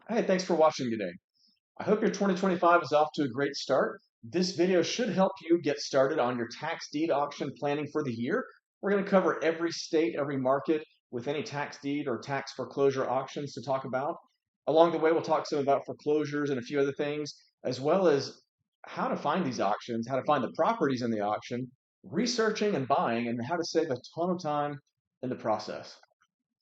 Hey, thanks for watching today. I hope your 2025 is off to a great start. This video should help you get started on your tax deed auction planning for the year. We're going to cover every state, every market with any tax deed or tax foreclosure auctions to talk about. Along the way, we'll talk some about foreclosures and a few other things, as well as how to find these auctions, how to find the properties in the auction, researching and buying, and how to save a ton of time in the process.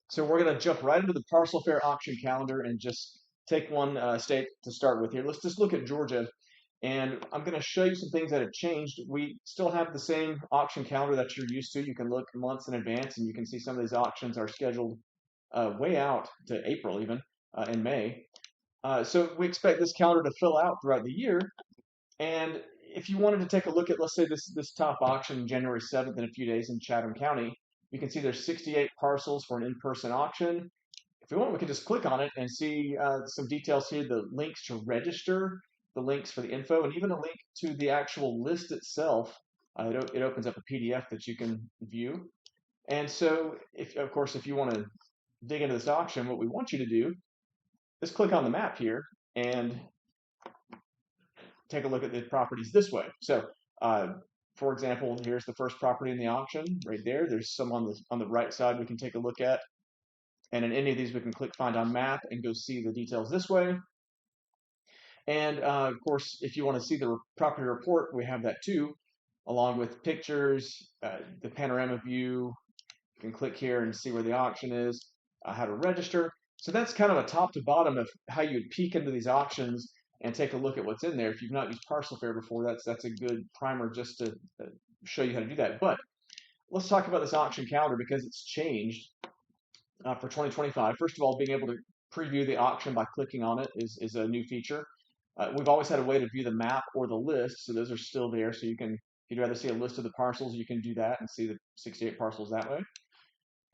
So we're going to jump right into the Parcel Fair auction calendar and just take one state to start with here. Let's just look at Georgia, and I'm going to show you some things that have changed. We still have the same auction calendar that you're used to. You can look months in advance, and you can see some of these auctions are scheduled way out to April even in May. So we expect this calendar to fill out throughout the year. And if you wanted to take a look at, let's say, this top auction, January 7th, in a few days in Chatham County, you can see there's 68 parcels for an in-person auction. If we want, we can just click on it and see some details here, the links to register, the links for the info, and even a link to the actual list itself. It opens up a PDF that you can view. And so, of course, if you want to dig into this auction, what we want you to do is click on the map here and take a look at the properties this way. So, for example, here's the first property in the auction right there. There's some on the right side we can take a look at. And in any of these, we can click Find on Map and go see the details this way. And of course, if you want to see the property report, we have that too, along with pictures, the panorama view. You can click here and see where the auction is, how to register. So that's kind of a top to bottom of how you would peek into these auctions and take a look at what's in there. If you've not used Parcel Fair before, that's a good primer just to show you how to do that. But let's talk about this auction calendar because it's changed for 2025. First of all, being able to preview the auction by clicking on it is a new feature. We've always had a way to view the map or the list, so those are still there. So you can, if you'd rather see a list of the parcels, you can do that and see the 68 parcels that way.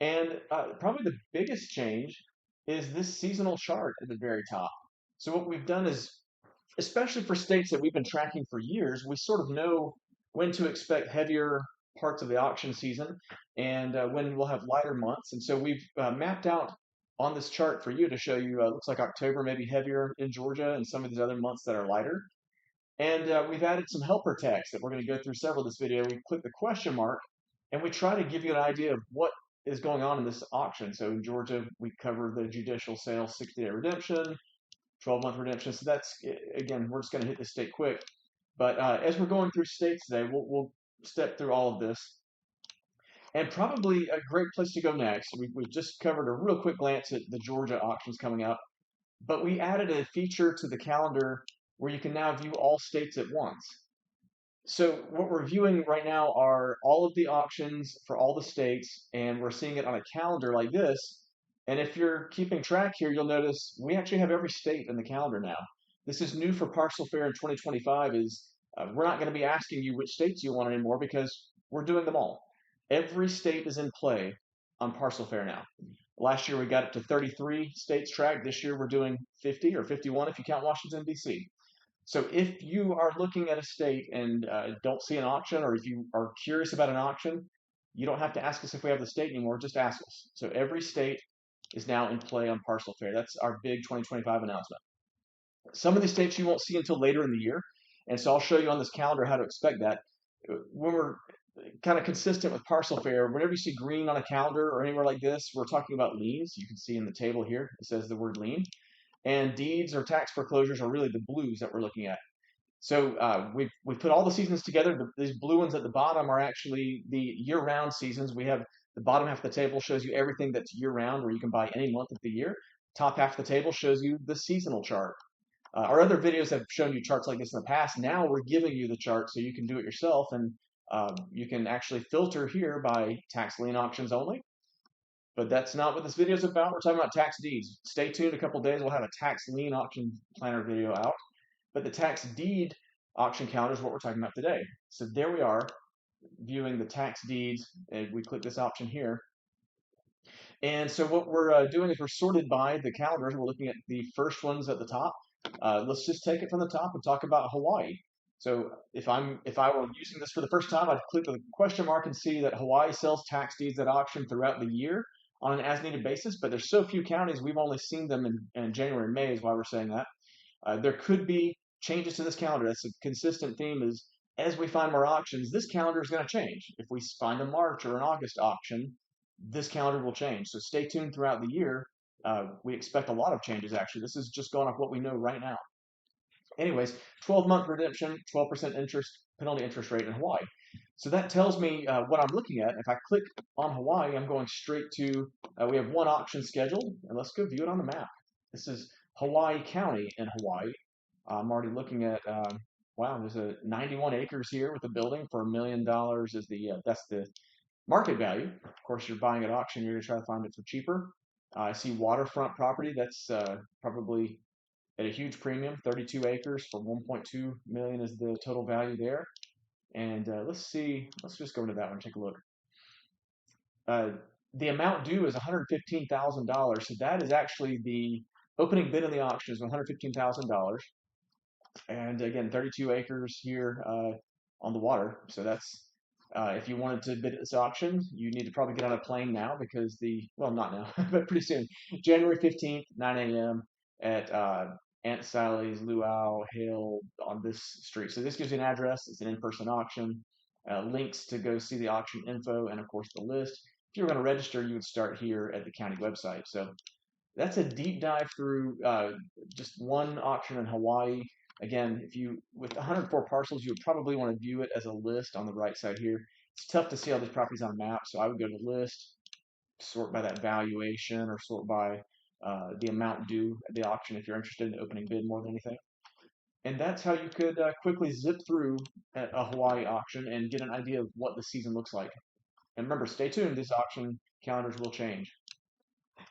And probably the biggest change is this seasonal chart at the very top. So what we've done is, especially for states that we've been tracking for years, we sort of know when to expect heavier parts of the auction season and when we'll have lighter months. And so we've mapped out on this chart for you to show you, looks like October may be heavier in Georgia and some of these other months that are lighter. And we've added some helper text that we're going to go through several of this video. We click the question mark and we try to give you an idea of what is going on in this auction. So in Georgia, we cover the judicial sale 60-day redemption, 12-month redemption. So that's, again, we're just going to hit this state quick. But as we're going through states today, we'll step through all of this. And probably a great place to go next. We've just covered a real quick glance at the Georgia auctions coming up, but we added a feature to the calendar where you can now view all states at once. So what we're viewing right now are all of the auctions for all the states, and we're seeing it on a calendar like this. And if you're keeping track here, you'll notice we actually have every state in the calendar now. This is new for Parcel Fair in 2025 is we're not going to be asking you which states you want anymore because we're doing them all. Every state is in play on Parcel Fair now. Last year we got it to 33 states tracked. This year we're doing 50 or 51 if you count Washington, D.C. So if you are looking at a state and don't see an auction, or if you are curious about an auction, you don't have to ask us if we have the state anymore. Just ask us. So every state is now in play on Parcel Fair. That's our big 2025 announcement. Some of the states you won't see until later in the year, and so I'll show you on this calendar how to expect that. When we're kind of consistent with Parcel Fair, whenever you see green on a calendar or anywhere like this, we're talking about liens. You can see in the table here, it says the word lien. And deeds or tax foreclosures are really the blues that we're looking at. So we've put all the seasons together. These blue ones at the bottom are actually the year-round seasons. We have the bottom half of the table shows you everything that's year-round, where you can buy any month of the year. Top half of the table shows you the seasonal chart. Our other videos have shown you charts like this in the past. Now we're giving you the chart so you can do it yourself, and you can actually filter here by tax lien auctions only. But that's not what this video is about. We're talking about tax deeds. Stay tuned. A couple days, we'll have a tax lien auction planner video out. But the tax deed auction calendar is what we're talking about today. So there we are, viewing the tax deeds. And we click this option here. And so what we're doing is we're sorted by the calendars. We're looking at the first ones at the top. Let's just take it from the top and talk about Hawaii. So if I were using this for the first time, I'd click the question mark and see that Hawaii sells tax deeds at auction throughout the year. on an as-needed basis, but there's so few counties, we've only seen them in January and May is why we're saying that. There could be changes to this calendar. That's a consistent theme is as we find more auctions, this calendar is going to change. If we find a March or an August auction, this calendar will change. So stay tuned throughout the year. We expect a lot of changes, actually. This is just going off what we know right now. Anyways, 12-month redemption, 12% penalty interest rate in Hawaii. So that tells me what I'm looking at. If I click on Hawaii, I'm going straight to, we have one auction scheduled, and let's go view it on the map. This is Hawaii County in Hawaii. I'm already looking at, wow, there's a 91 acres here with a building for $1 million is that's the market value. Of course, you're buying at auction, you're going to try to find it for cheaper. I see waterfront property that's probably at a huge premium, 32 acres for 1.2 million is the total value there. And let's just go into that one and take a look. The amount due is $115,000. So that is actually the opening bid in the auction is $115,000. And again, 32 acres here on the water. So that's, if you wanted to bid at this auction, you need to probably get on a plane now because well, not now, but pretty soon, January 15th, 9 a.m. at Aunt Sally's Luau Hill on this street. So this gives you an address. It's an in-person auction. Links to go see the auction info and of course the list. If you were going to register, you would start here at the county website. So that's a deep dive through just one auction in Hawaii. Again, with 104 parcels, you would probably want to view it as a list on the right side here. It's tough to see all these properties on a map, so I would go to the list, sort by that valuation, or sort by the amount due at the auction if you're interested in the opening bid more than anything. And that's how you could quickly zip through a Hawaii auction and get an idea of what the season looks like. And remember, stay tuned. These auction calendars will change.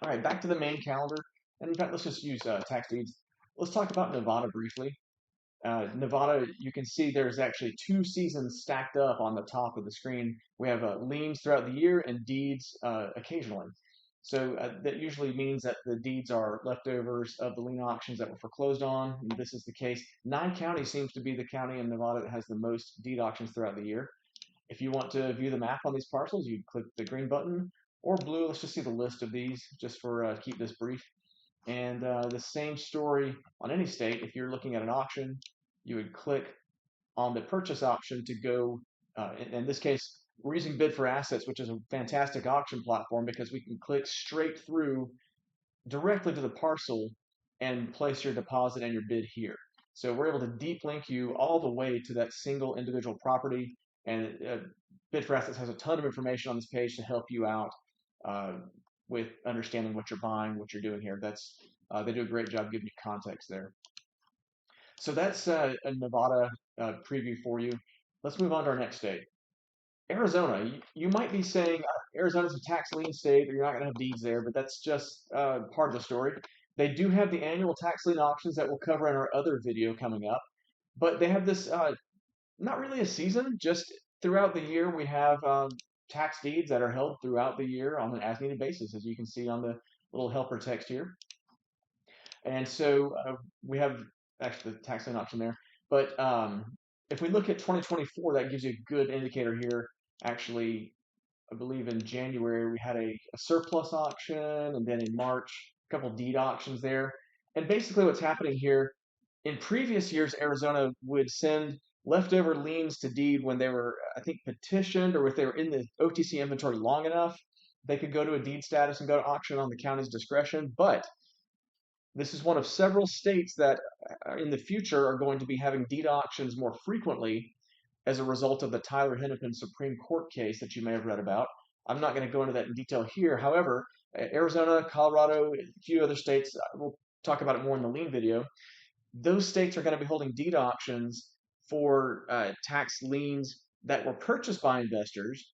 All right, back to the main calendar. And in fact, let's just use tax deeds. Let's talk about Nevada briefly. Nevada, you can see there's actually 2 seasons stacked up on the top of the screen. We have liens throughout the year and deeds occasionally. So that usually means that the deeds are leftovers of the lien auctions that were foreclosed on. And this is the case. 9 counties seems to be the county in Nevada that has the most deed auctions throughout the year. If you want to view the map on these parcels, you click the green button or blue. Let's just see the list of these just for keep this brief. And the same story on any state. If you're looking at an auction, you would click on the purchase option to go, in this case, we're using Bid for Assets, which is a fantastic auction platform because we can click straight through directly to the parcel and place your deposit and your bid here. So we're able to deep link you all the way to that single individual property. And Bid for Assets has a ton of information on this page to help you out with understanding what you're buying, what you're doing here. They do a great job giving you context there. So that's a Nevada preview for you. Let's move on to our next state. Arizona. You might be saying Arizona's a tax lien state, or you're not going to have deeds there, but that's just part of the story. They do have the annual tax lien auctions that we'll cover in our other video coming up, but they have this, not really a season, just throughout the year we have tax deeds that are held throughout the year on an as-needed basis, as you can see on the little helper text here. And so we have actually the tax lien auction there. But if we look at 2024, that gives you a good indicator here. Actually, I believe in January we had a surplus auction, and then in March, a couple deed auctions there. And basically what's happening here, in previous years, Arizona would send leftover liens to deed when they were, I think, petitioned, or if they were in the OTC inventory long enough, they could go to a deed status and go to auction on the county's discretion. But this is one of several states that in the future are going to be having deed auctions more frequently as a result of the Tyler Hennepin Supreme Court case that you may have read about. I'm not going to go into that in detail here. However, Arizona, Colorado, a few other states, we'll talk about it more in the lien video. Those states are going to be holding deed auctions for tax liens that were purchased by investors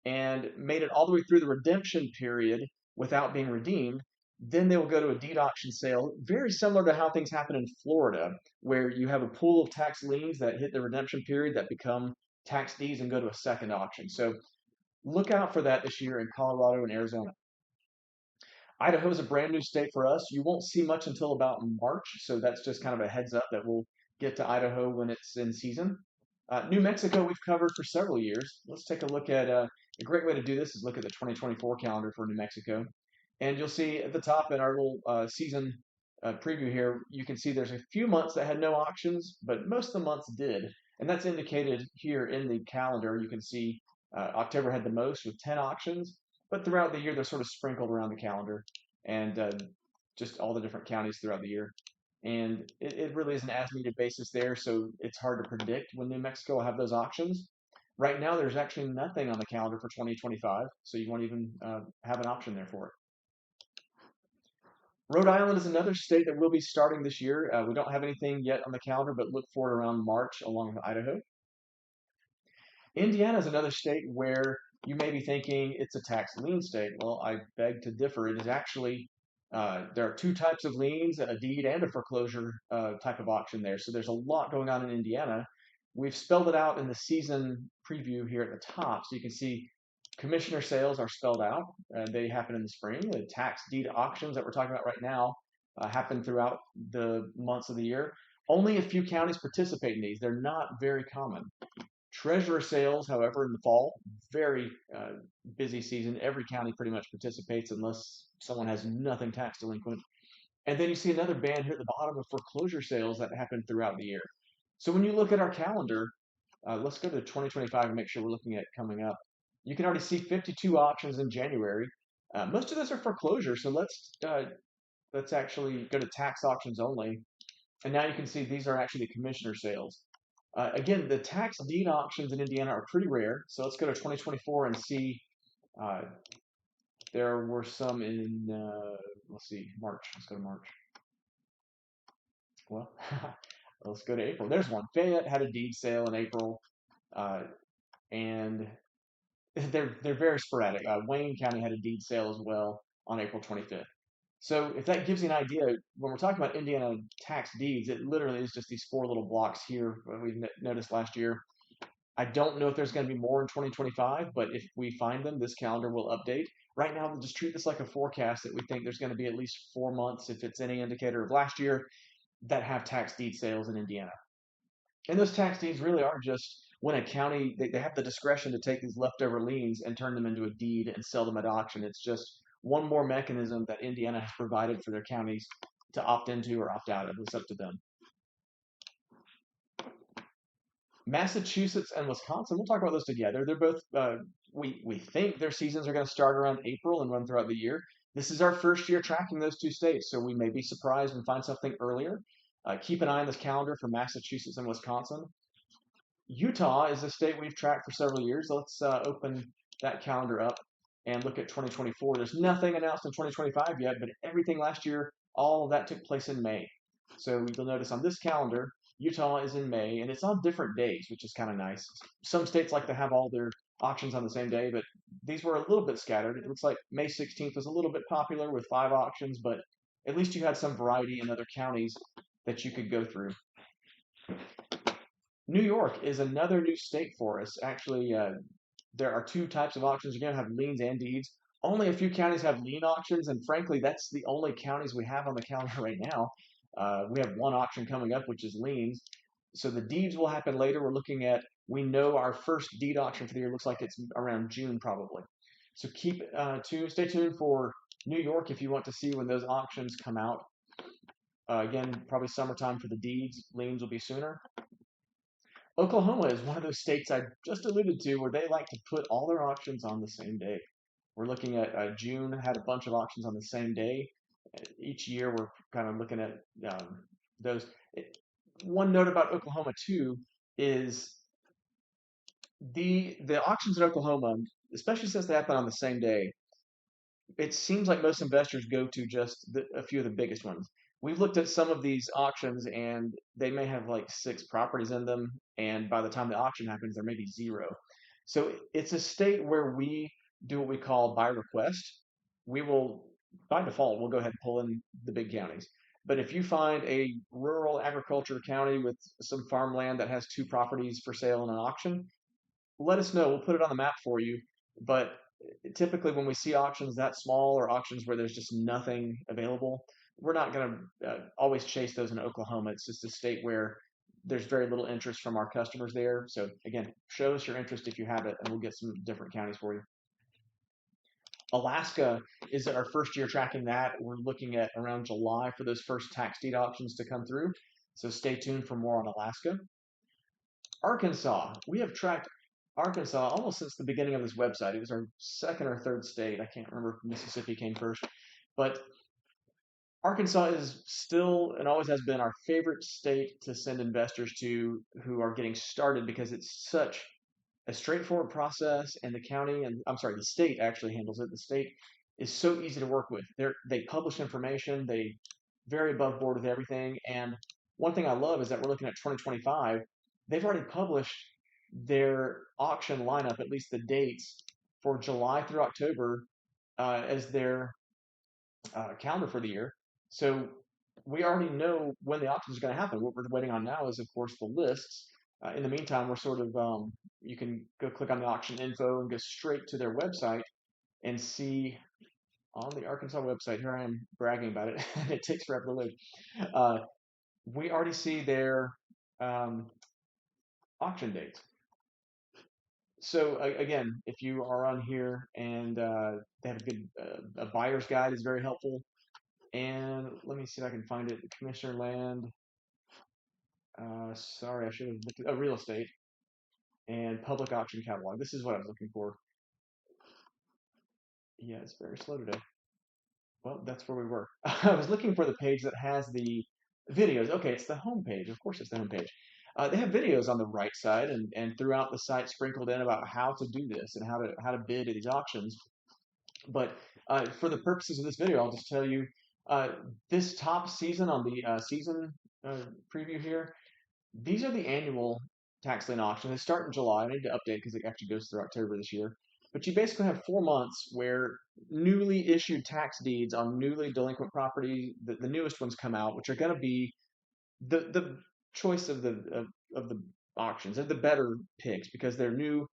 and made it all the way through the redemption period without being redeemed. Then they will go to a deed auction sale, very similar to how things happen in Florida, where you have a pool of tax liens that hit the redemption period that become tax deeds and go to a second auction. So look out for that this year in Colorado and Arizona. Idaho is a brand new state for us. You won't see much until about March, so that's just kind of a heads up that we'll get to Idaho when it's in season. New Mexico we've covered for several years. Let's take a look at, a great way to do this is look at the 2024 calendar for New Mexico. And you'll see at the top in our little season preview here, you can see there's a few months that had no auctions, but most of the months did. And that's indicated here in the calendar. You can see October had the most with 10 auctions, but throughout the year, they're sort of sprinkled around the calendar and just all the different counties throughout the year. And it really is an as-needed basis there, so it's hard to predict when New Mexico will have those auctions. Right now, there's actually nothing on the calendar for 2025, so you won't even have an option there for it. Rhode Island is another state that will be starting this year. We don't have anything yet on the calendar, but look for it around March along with Idaho. Indiana is another state where you may be thinking it's a tax lien state. Well, I beg to differ. It is actually, there are two types of liens, a deed and a foreclosure type of auction there. So there's a lot going on in Indiana. We've spelled it out in the season preview here at the top. So you can see commissioner sales are spelled out. They happen in the spring. The tax deed auctions that we're talking about right now happen throughout the months of the year. Only a few counties participate in these. They're not very common. Treasurer sales, however, in the fall, very busy season. Every county pretty much participates unless someone has nothing tax delinquent. And then you see another band here at the bottom of foreclosure sales that happen throughout the year. So when you look at our calendar, let's go to 2025 and make sure we're looking at coming up. You can already see 52 auctions in January. Most of those are foreclosure, so let's actually go to tax auctions only. And now you can see these are actually commissioner sales. Again, the tax deed auctions in Indiana are pretty rare, so let's go to 2024 and see. There were some in, let's see, March. Let's go to March. Well, let's go to April. There's one. Fayette had a deed sale in April, and they're very sporadic. Wayne County had a deed sale as well on April 25th. So if that gives you an idea, when we're talking about Indiana tax deeds, it literally is just these four little blocks here we've noticed last year. I don't know if there's going to be more in 2025, but if we find them, this calendar will update. Right now, we'll just treat this like a forecast that we think there's going to be at least 4 months, if it's any indicator of last year, that have tax deed sales in Indiana. And those tax deeds really are just when a county, they have the discretion to take these leftover liens and turn them into a deed and sell them at auction. It's just one more mechanism that Indiana has provided for their counties to opt into or opt out of. It's up to them. Massachusetts and Wisconsin, we'll talk about those together. They're both, we think their seasons are going to start around April and run throughout the year. This is our first year tracking those two states, so we may be surprised and find something earlier. Keep an eye on this calendar for Massachusetts and Wisconsin. Utah is a state we've tracked for several years. Let's open that calendar up and look at 2024. There's nothing announced in 2025 yet, but everything last year, all of that took place in May. So you'll notice on this calendar, Utah is in May, and it's on different days, which is kind of nice. Some states like to have all their auctions on the same day, but these were a little bit scattered. It looks like May 16th was a little bit popular with 5 auctions, but at least you had some variety in other counties that you could go through. New York is another new state for us. Actually, there are 2 types of auctions. You're going to have liens and deeds. Only a few counties have lien auctions, and frankly, that's the only counties we have on the calendar right now. We have 1 auction coming up, which is liens. So the deeds will happen later. We're looking at, we know our first deed auction for the year looks like it's around June probably. So stay tuned for New York if you want to see when those auctions come out. Again, probably summertime for the deeds. Liens will be sooner. Oklahoma is one of those states I just alluded to where they like to put all their auctions on the same day. We're looking at June had a bunch of auctions on the same day. Each year we're kind of looking at those. One note about Oklahoma too is the auctions in Oklahoma, especially since they happen on the same day, it seems like most investors go to just a few of the biggest ones. We've looked at some of these auctions and they may have like 6 properties in them, and by the time the auction happens, there may be 0. So it's a state where we do what we call by request. We will, by default, we'll go ahead and pull in the big counties. But if you find a rural agriculture county with some farmland that has 2 properties for sale in an auction, let us know. We'll put it on the map for you. But typically when we see auctions that small or auctions where there's just nothing available, we're not going to always chase those in Oklahoma. It's just a state where there's very little interest from our customers there. So again, show us your interest if you have it, and we'll get some different counties for you. Alaska is our first year tracking that. We're looking at around July for those first tax deed auctions to come through. So stay tuned for more on Alaska. Arkansas, we have tracked Arkansas almost since the beginning of this website. It was our second or third state. I can't remember if Mississippi came first, but Arkansas is still and always has been our favorite state to send investors to who are getting started because it's such a straightforward process, and the county and I'm sorry, the state actually handles it. The state is so easy to work with. They publish information, they very above board with everything. And one thing I love is that we're looking at 2025. They've already published their auction lineup, at least the dates for July through October, as their calendar for the year. So we already know when the auction is going to happen. What we're waiting on now is, of course, the lists. In the meantime, we're sort of you can go click on the auction info and go straight to their website and see on the Arkansas website. Here I am bragging about it. It takes forever to load. Uh, we already see their um, auction dates. So again, if you are on here and they have a good a buyer's guide is very helpful. And let me see if I can find it. Commissioner Land. Sorry, I should have looked at real estate and public auction catalog. This is what I was looking for. Yeah, it's very slow today. Well, that's where we were. I was looking for the page that has the videos. Okay, it's the home page. Of course, it's the home page. They have videos on the right side and throughout the site sprinkled in about how to do this and how to bid at these auctions. But for the purposes of this video, I'll just tell you uh, this top season on the season preview here. These are the annual tax lien auctions. They start in July. I need to update because it actually goes through October this year. But you basically have 4 months where newly issued tax deeds on newly delinquent property, the newest ones come out, which are going to be the choice of the auctions. They're the better picks because they're new.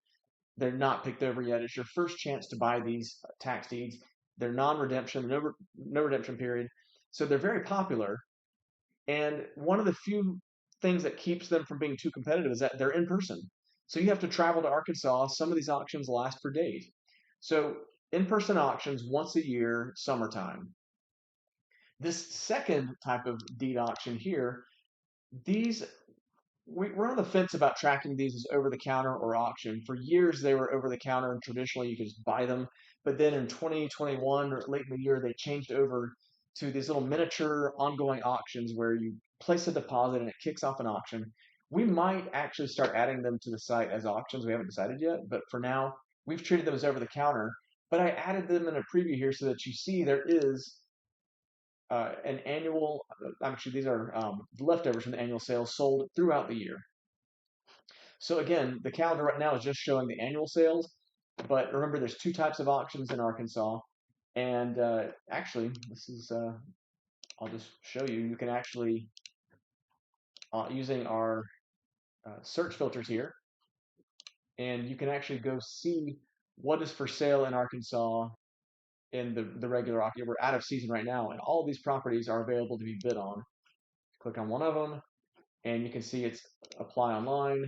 They're not picked over yet. It's your first chance to buy these tax deeds. They're non-redemption, no redemption period. So they're very popular. And one of the few things that keeps them from being too competitive is that they're in person. So you have to travel to Arkansas. Some of these auctions last for days. So in-person auctions once a year, summertime. This second type of deed auction here, these we're on the fence about tracking these as over the counter or auction. For years they were over the counter and traditionally you could just buy them. But then in 2021 or late in the year, they changed over to these little miniature ongoing auctions where you place a deposit and it kicks off an auction. We might actually start adding them to the site as auctions. We haven't decided yet, but for now, we've treated them as over the counter. But I added them in a preview here so that you see there is an annual, actually, these are leftovers from the annual sales sold throughout the year. So again, the calendar right now is just showing the annual sales, but remember there's two types of auctions in Arkansas. And actually, this is, I'll just show you, you can actually, using our search filters here, and you can actually go see what is for sale in Arkansas in the regular auction. We're out of season right now, and all of these properties are available to be bid on. Click on one of them, and you can see it's apply online.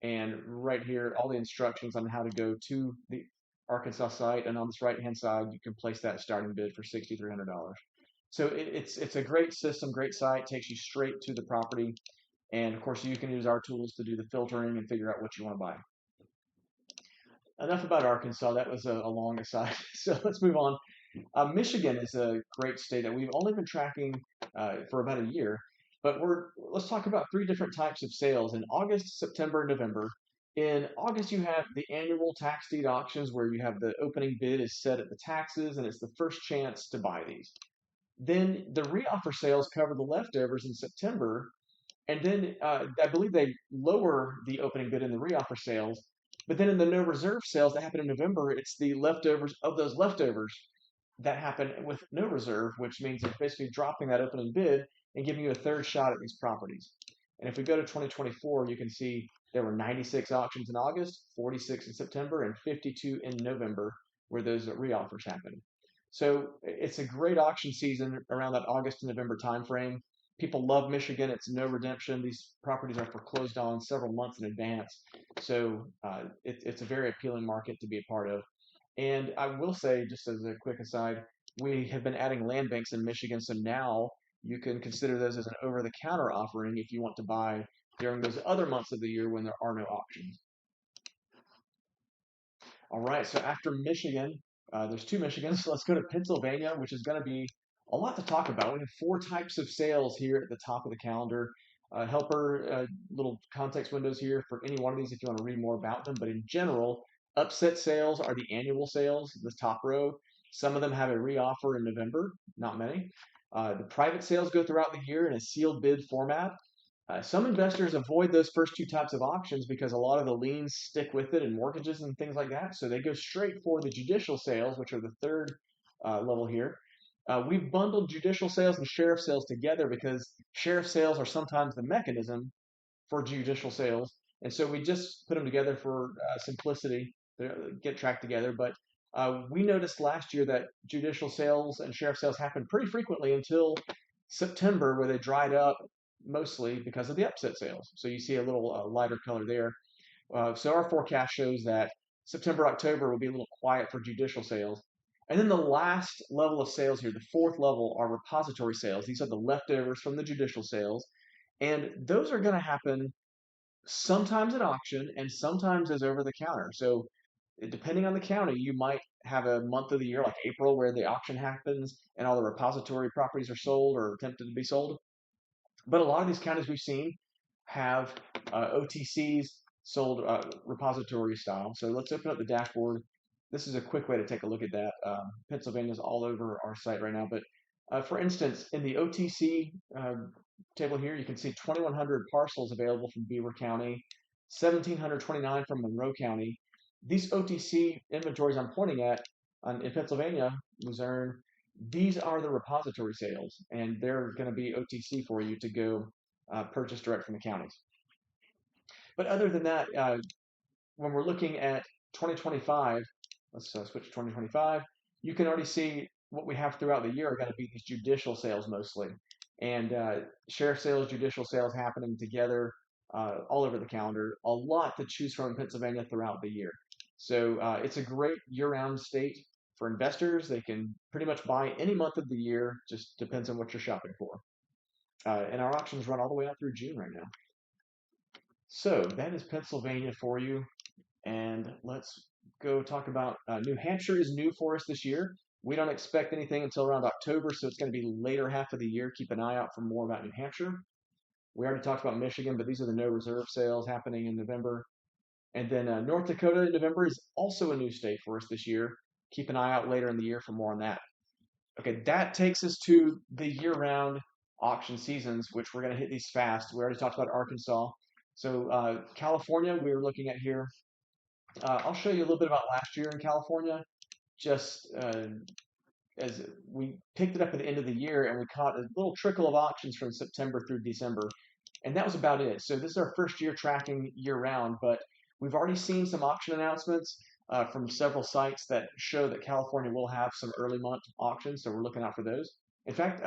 And right here, all the instructions on how to go to the Arkansas site. And on this right-hand side, you can place that starting bid for $6,300. So it's a great system, great site, takes you straight to the property. And of course, you can use our tools to do the filtering and figure out what you want to buy. Enough about Arkansas. That was a long aside. So let's move on. Michigan is a great state that we've only been tracking for about a year, but let's talk about three different types of sales in August, September, and November. In August, you have the annual tax deed auctions where you have the opening bid is set at the taxes, and it's the first chance to buy these. Then the reoffer sales cover the leftovers in September, and then I believe they lower the opening bid in the reoffer sales. But then in the no reserve sales that happen in November, it's the leftovers of those leftovers that happen with no reserve, which means it's basically dropping that opening bid and giving you a third shot at these properties. And if we go to 2024, you can see there were 96 auctions in August, 46 in September, and 52 in November where those reoffers happened. So it's a great auction season around that August to November timeframe. People love Michigan. It's no redemption. These properties are foreclosed on several months in advance. So it's a very appealing market to be a part of. And I will say, just as a quick aside, we have been adding land banks in Michigan, so now you can consider those as an over-the-counter offering if you want to buy during those other months of the year when there are no auctions. All right, so after Michigan, there's two Michigans. So let's go to Pennsylvania, which is going to be a lot to talk about. We have four types of sales here at the top of the calendar. Helper little context windows here for any one of these if you want to read more about them. But in general, upset sales are the annual sales, the top row. Some of them have a reoffer in November, not many. The private sales go throughout the year in a sealed bid format. Some investors avoid those first two types of auctions because a lot of the liens stick with it and mortgages and things like that. So they go straight for the judicial sales, which are the third level here. We've bundled judicial sales and sheriff sales together because sheriff sales are sometimes the mechanism for judicial sales. And so we just put them together for simplicity, get tracked together. But we noticed last year that judicial sales and sheriff sales happened pretty frequently until September, where they dried up mostly because of the upset sales. So you see a little lighter color there. So our forecast shows that September, October will be a little quiet for judicial sales. And then the last level of sales here, the fourth level, are repository sales. These are the leftovers from the judicial sales. And those are going to happen sometimes at auction and sometimes as over the counter. So depending on the county, you might have a month of the year like April where the auction happens and all the repository properties are sold or attempted to be sold. But a lot of these counties we've seen have OTCs sold repository style. So let's open up the dashboard. This is a quick way to take a look at that. Pennsylvania's all over our site right now. But for instance, in the OTC table here, you can see 2,100 parcels available from Beaver County, 1,729 from Monroe County. These OTC inventories I'm pointing at in Pennsylvania, Luzerne, these are the repository sales, and they're going to be OTC for you to go purchase direct from the counties. But other than that, when we're looking at 2025, let's switch to 2025, you can already see what we have throughout the year are going to be these judicial sales mostly. And sheriff sales, judicial sales happening together all over the calendar. A lot to choose from in Pennsylvania throughout the year. So it's a great year-round state for investors. They can pretty much buy any month of the year, just depends on what you're shopping for. And our auctions run all the way out through June right now. So that is Pennsylvania for you. And let's go talk about New Hampshire is new for us this year. We don't expect anything until around October, so it's going to be later half of the year. Keep an eye out for more about New Hampshire. We already talked about Michigan, but these are the no reserve sales happening in November. And then North Dakota in November is also a new state for us this year. Keep an eye out later in the year for more on that. Okay, that takes us to the year-round auction seasons, which we're going to hit these fast. We already talked about Arkansas. So California, we were looking at here. I'll show you a little bit about last year in California. Just as we picked it up at the end of the year and we caught a little trickle of auctions from September through December. And that was about it. So this is our first year tracking year-round, but we've already seen some auction announcements from several sites that show that California will have some early month auctions, so we're looking out for those. In fact,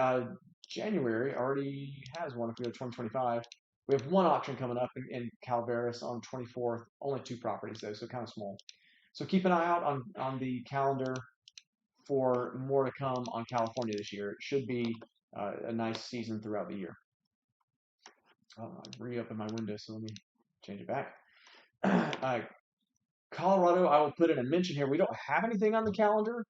January already has one if we go to 2025. We have one auction coming up in Calaveras on 24th, only two properties though, so kind of small. So keep an eye out on the calendar for more to come on California this year. It should be a nice season throughout the year. Oh, I've reopened my window, so let me change it back. Colorado, I will put in a mention here. We don't have anything on the calendar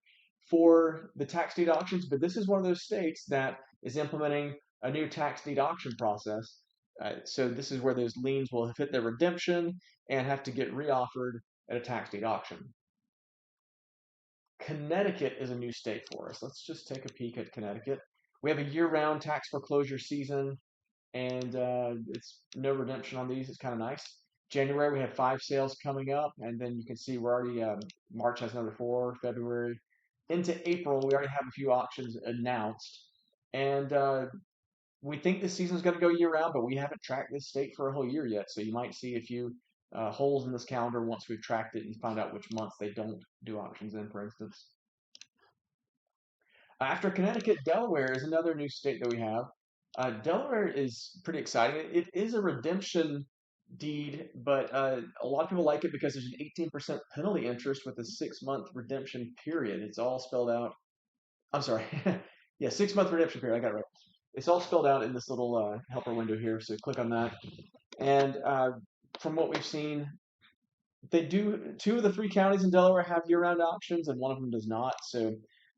for the tax deed auctions, but this is one of those states that is implementing a new tax deed auction process. So this is where those liens will hit their redemption and have to get reoffered at a tax deed auction. Connecticut is a new state for us. Let's just take a peek at Connecticut. We have a year-round tax foreclosure season, and it's no redemption on these. It's kind of nice. January, we have 5 sales coming up, and then you can see we're already, March has another 4, February. Into April, we already have a few auctions announced. And we think this season is going to go year-round, but we haven't tracked this state for a whole year yet. So you might see a few holes in this calendar once we've tracked it and find out which months they don't do auctions in, for instance. After Connecticut, Delaware is another new state that we have. Delaware is pretty exciting. It is a redemption deed, but a lot of people like it because there's an 18% penalty interest with a 6-month redemption period. It's all spelled out. I'm sorry. Yeah, 6-month redemption period. I got it right. It's all spelled out in this little helper window here. So click on that. And from what we've seen, they do, 2 of the 3 counties in Delaware have year-round auctions, and one of them does not. So,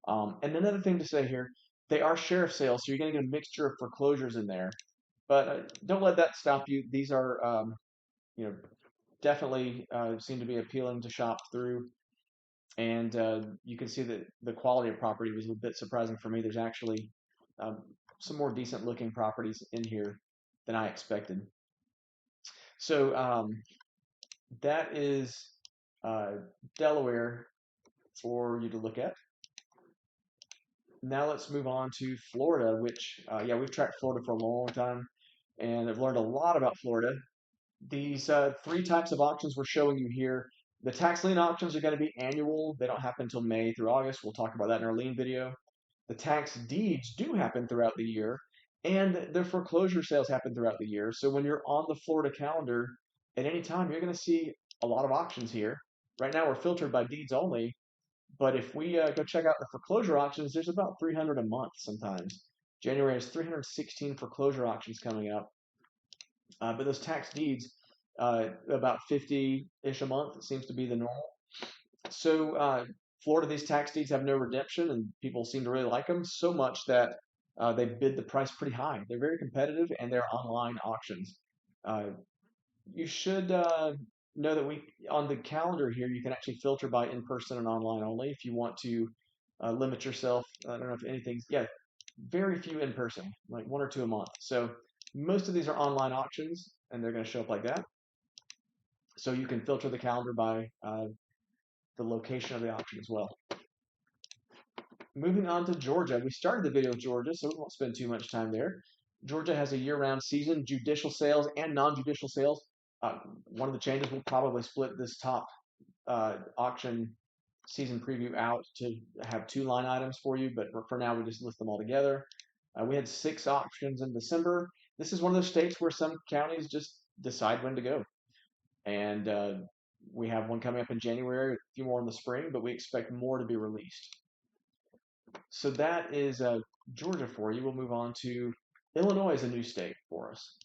and another thing to say here, they are sheriff sales, so you're going to get a mixture of foreclosures in there. But don't let that stop you. These are, you know, definitely seem to be appealing to shop through. And you can see that the quality of property was a bit surprising for me. There's actually um, some more decent looking properties in here than I expected. So that is uh, Delaware for you to look at. Now let's move on to Florida, which, yeah, we've tracked Florida for a long time, and I've learned a lot about Florida. These 3 types of auctions we're showing you here. The tax lien auctions are going to be annual. They don't happen until May through August. We'll talk about that in our lien video. The tax deeds do happen throughout the year, and the foreclosure sales happen throughout the year. So when you're on the Florida calendar, at any time, you're going to see a lot of auctions here. Right now, we're filtered by deeds only, but if we go check out the foreclosure auctions, there's about 300 a month sometimes. January has 316 foreclosure auctions coming up. But those tax deeds, about 50-ish a month, it seems to be the normal. So Florida, these tax deeds have no redemption, and people seem to really like them so much that they bid the price pretty high. They're very competitive, and they're online auctions. Uh, you should know that we on the calendar here you can actually filter by in person and online only if you want to limit yourself. I don't know if anything's, yeah, very few in person, like 1 or 2 a month. So most of these are online auctions, and they're going to show up like that. So you can filter the calendar by the location of the auction as well. Moving on to Georgia. We started the video with Georgia, so we won't spend too much time there. Georgia has a year-round season, judicial sales and non-judicial sales. One of the changes, we'll probably split this top auction season preview out to have 2 line items for you, but for now we just list them all together. We had 6 auctions in December. This is one of those states where some counties just decide when to go. And we have one coming up in January, a few more in the spring, but we expect more to be released. So that is Georgia for you. We'll move on to Illinois is a new state for us.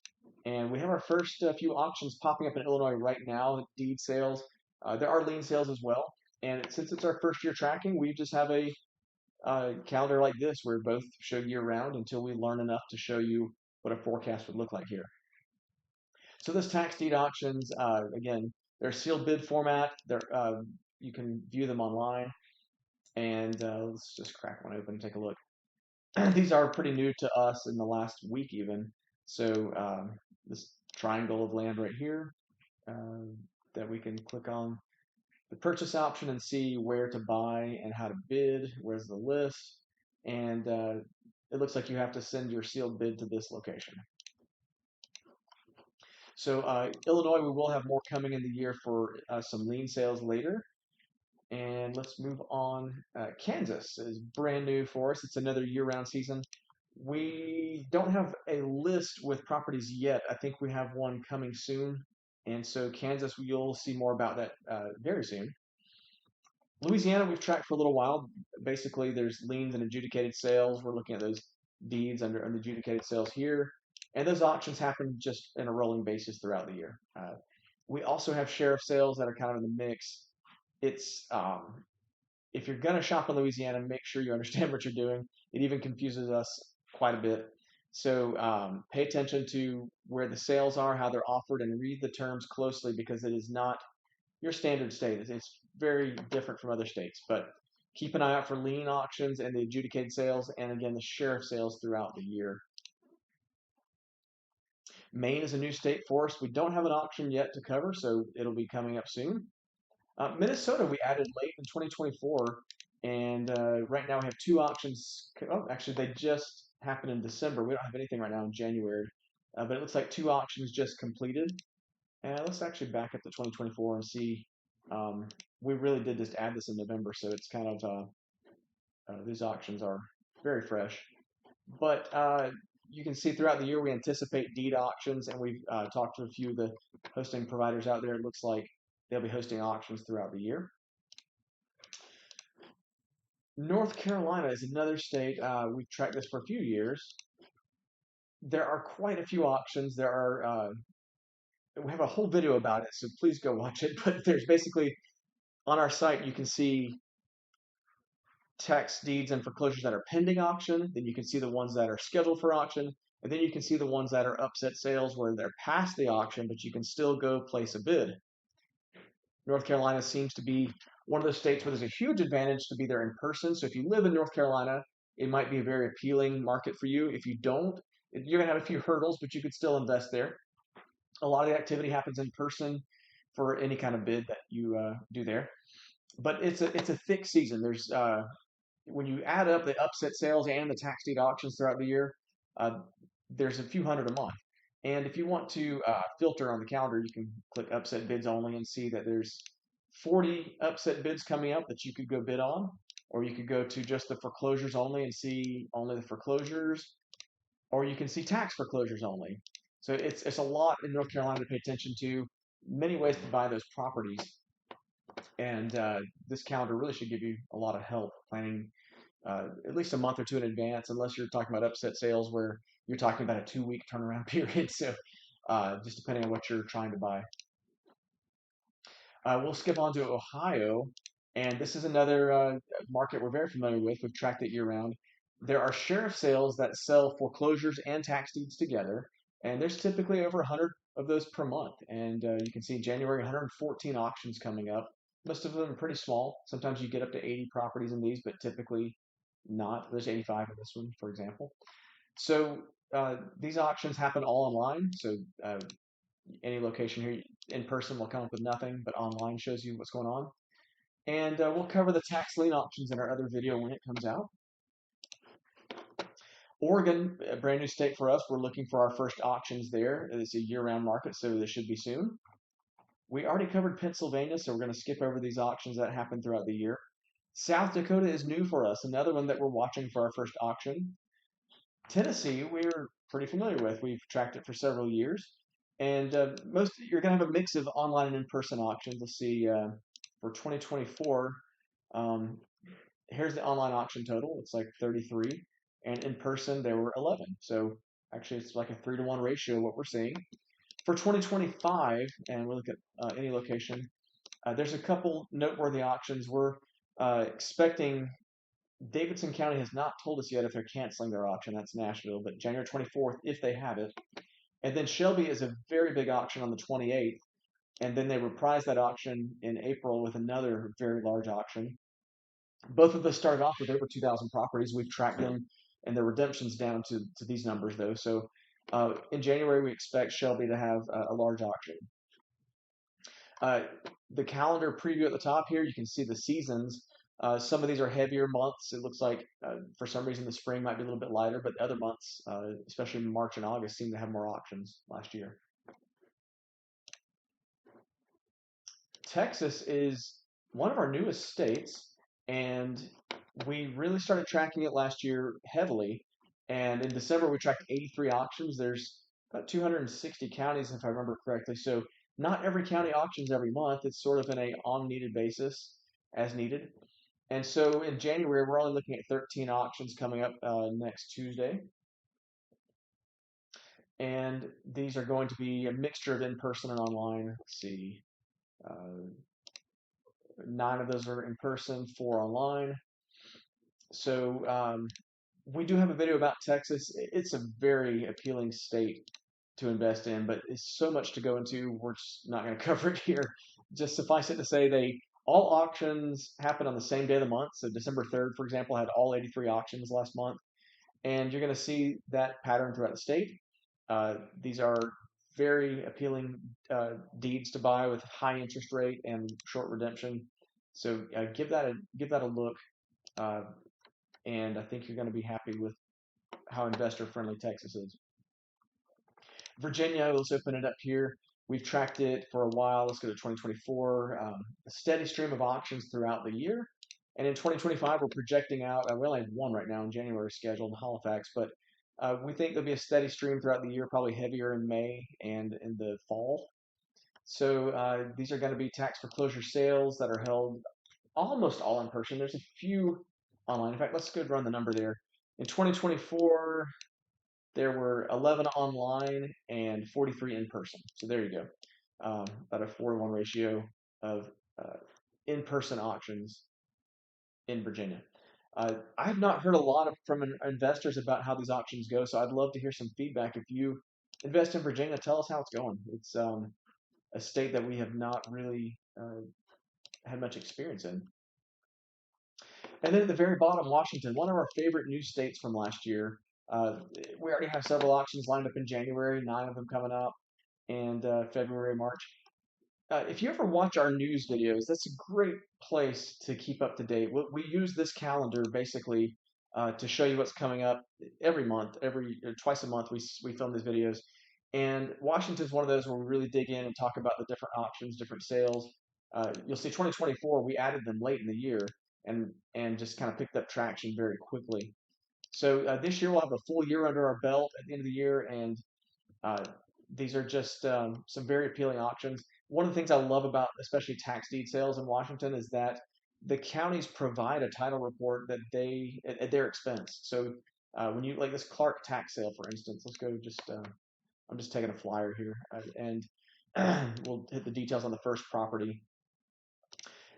And we have our first few auctions popping up in Illinois right now, deed sales. There are lien sales as well. And since it's our first year tracking, we just have a calendar like this where we both show year round until we learn enough to show you what a forecast would look like here. So this tax deed auctions, again, they're sealed bid format. You can view them online. And let's just crack one open and take a look. These are pretty new to us in the last week even. So this triangle of land right here that we can click on the purchase option and see where to buy and how to bid. Where's the list? And it looks like you have to send your sealed bid to this location. So Illinois, we will have more coming in the year for some lien sales later. And let's move on. Kansas is brand new for us. It's another year-round season. We don't have a list with properties yet. I think we have one coming soon. And so Kansas, you'll see more about that very soon. Louisiana, we've tracked for a little while. Basically, there's liens and adjudicated sales. We're looking at those deeds under adjudicated sales here. And those auctions happen just in a rolling basis throughout the year. We also have sheriff sales that are kind of in the mix. It's if you're going to shop in Louisiana, make sure you understand what you're doing. It even confuses us quite a bit. So pay attention to where the sales are, how they're offered, and read the terms closely because it is not your standard state. It's very different from other states. But keep an eye out for lien auctions and the adjudicated sales, and again, the sheriff sales throughout the year. Maine is a new state for us. We don't have an auction yet to cover, so it'll be coming up soon. Minnesota, we added late in 2024, and right now we have 2 auctions. Oh, actually, they just happened in December. We don't have anything right now in January, but it looks like 2 auctions just completed. And let's actually back up to 2024 and see. We really did just add this in November, so it's kind of these auctions are very fresh. But you can see throughout the year we anticipate deed auctions, and we've talked to a few of the hosting providers out there, it looks like they'll be hosting auctions throughout the year. North Carolina is another state. We've tracked this for a few years. There are quite a few auctions. We have a whole video about it, so please go watch it. But there's basically on our site, you can see tax deeds and foreclosures that are pending auction. Then you can see the ones that are scheduled for auction. And then you can see the ones that are upset sales where they're past the auction, but you can still go place a bid. North Carolina seems to be one of those states where there's a huge advantage to be there in person. So if you live in North Carolina, it might be a very appealing market for you. If you don't, you're going to have a few hurdles, but you could still invest there. A lot of the activity happens in person for any kind of bid that you do there. But it's a thick season. There's when you add up the upset sales and the tax deed auctions throughout the year, there's a few hundred a month. And if you want to filter on the calendar, you can click upset bids only and see that there's 40 upset bids coming up that you could go bid on, or you could go to just the foreclosures only and see only the foreclosures, or you can see tax foreclosures only. So it's a lot in North Carolina to pay attention to, many ways to buy those properties. And this calendar really should give you a lot of help planning at least a month or two in advance, unless you're talking about upset sales where you're talking about a 2-week turnaround period. So just depending on what you're trying to buy. We'll skip on to Ohio, and this is another market we're very familiar with. We've tracked it year round. There are sheriff sales that sell foreclosures and tax deeds together, and there's typically over 100 of those per month. And you can see in January, 114 auctions coming up. Most of them are pretty small. Sometimes you get up to 80 properties in these, but typically not. There's 85 in this one, for example. So these auctions happen all online. So any location here in person will come up with nothing, but online shows you what's going on. And we'll cover the tax lien auctions in our other video when it comes out. Oregon, a brand new state for us. We're looking for our first auctions there. It's a year-round market, so this should be soon. We already covered Pennsylvania, so we're going to skip over these auctions that happen throughout the year. South Dakota is new for us, another one that we're watching for our first auction. Tennessee, we're pretty familiar with. We've tracked it for several years. And you're going to have a mix of online and in-person auctions. Let's see, for 2024, here's the online auction total. It's like 33. And in person, there were 11. So actually, it's like a 3-to-1 ratio, what we're seeing. For 2025, and we'll look at any location, there's a couple noteworthy auctions. We're expecting, Davidson County has not told us yet if they're canceling their auction. That's Nashville, but January 24th, if they have it. And then Shelby is a very big auction on the 28th. And then they reprise that auction in April with another very large auction. Both of those started off with over 2,000 properties. We've tracked them, and their redemption's down to these numbers, though. So in January, we expect Shelby to have a large auction. The calendar preview at the top here, you can see the seasons. Some of these are heavier months. It looks like for some reason the spring might be a little bit lighter, but other months, especially March and August, seem to have more auctions last year. Texas is one of our newest states, and we really started tracking it last year heavily. And in December, we tracked 83 auctions. There's about 260 counties, if I remember correctly. So not every county auctions every month. It's sort of in a on-needed basis, as needed. And so in January, we're only looking at 13 auctions coming up next Tuesday. And these are going to be a mixture of in-person and online. Let's see. 9 of those are in person, 4 online. So we do have a video about Texas. It's a very appealing state to invest in, but it's so much to go into. We're just not going to cover it here. Just suffice it to say, all auctions happen on the same day of the month. So December 3rd, for example, had all 83 auctions last month. And you're going to see that pattern throughout the state. These are very appealing deeds to buy with high interest rate and short redemption. So give that a look, and I think you're going to be happy with how investor friendly Texas is. Virginia, let's open it up here. We've tracked it for a while. Let's go to 2024. A steady stream of auctions throughout the year, and in 2025 we're projecting out. We only have one right now in January scheduled in Halifax, but we think there'll be a steady stream throughout the year, probably heavier in May and in the fall. So these are going to be tax foreclosure sales that are held almost all in person. There's a few online. In fact, let's go run the number there. In 2024, there were 11 online and 43 in person. So there you go. About a 4-to-1 ratio of in-person auctions in Virginia. I have not heard a lot from investors about how these auctions go, so I'd love to hear some feedback. If you invest in Virginia, tell us how it's going. It's a state that we have not really had much experience in. And then at the very bottom, Washington, one of our favorite new states from last year. We already have several auctions lined up in January, 9 of them coming up, and February, March. If you ever watch our news videos, that's a great place to keep up to date. We use this calendar basically to show you what's coming up every month, twice a month. We film these videos, and Washington's one of those where we really dig in and talk about the different auctions, different sales. You'll see 2024, we added them late in the year and just kind of picked up traction very quickly. So this year we'll have a full year under our belt at the end of the year, and uh, these are just some very appealing auctions. One of the things I love about especially tax deed sales in Washington is that the counties provide a title report that they at their expense. So when you like this Clark tax sale, for instance, let's go just I'm just taking a flyer here, and we'll hit the details on the first property.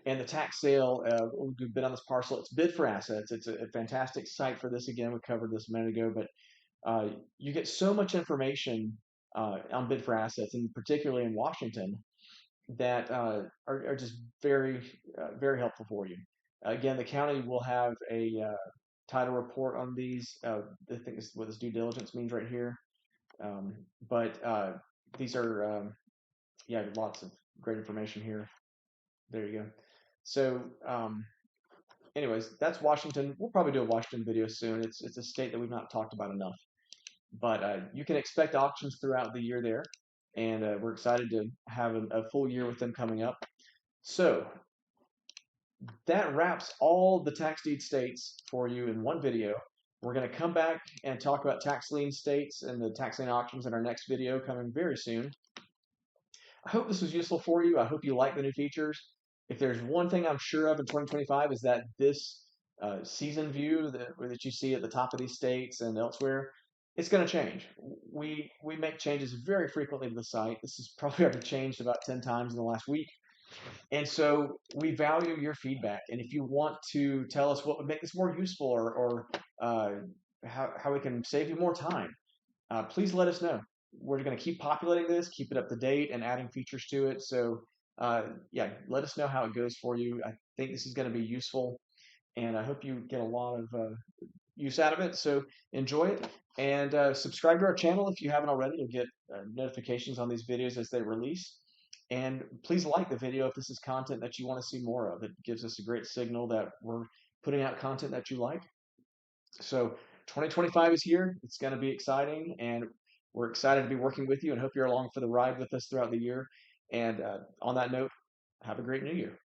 And the tax sale, we've bid on this parcel. It's bid for assets. It's a fantastic site for this. Again, we covered this a minute ago, but you get so much information on bid for assets, and particularly in Washington, that are just very helpful for you. Again, the county will have a title report on these. I think this is what this due diligence means right here. But these are, yeah, lots of great information here. There you go. So, anyways, that's Washington. We'll probably do a Washington video soon. It's a state that we've not talked about enough. But you can expect auctions throughout the year there, and we're excited to have a full year with them coming up. So that wraps all the tax deed states for you in one video. We're going to come back and talk about tax lien states and the tax lien auctions in our next video coming very soon. I hope this was useful for you. I hope you like the new features. If there's one thing I'm sure of in 2025 is that this season view that you see at the top of these states and elsewhere, it's going to change. We make changes very frequently to the site. This has probably already changed about 10 times in the last week. And so we value your feedback. And if you want to tell us what would make this more useful or how we can save you more time, please let us know. We're going to keep populating this, keep it up to date, and adding features to it. So yeah, let us know how it goes for you. I think this is going to be useful, and I hope you get a lot of use out of it. So enjoy it, and subscribe to our channel if you haven't already. You'll get notifications on these videos as they release. And please like the video if this is content that you want to see more of. It gives us a great signal that we're putting out content that you like. So 2025 is here. It's going to be exciting, and we're excited to be working with you and hope you're along for the ride with us throughout the year. And on that note, have a great new year.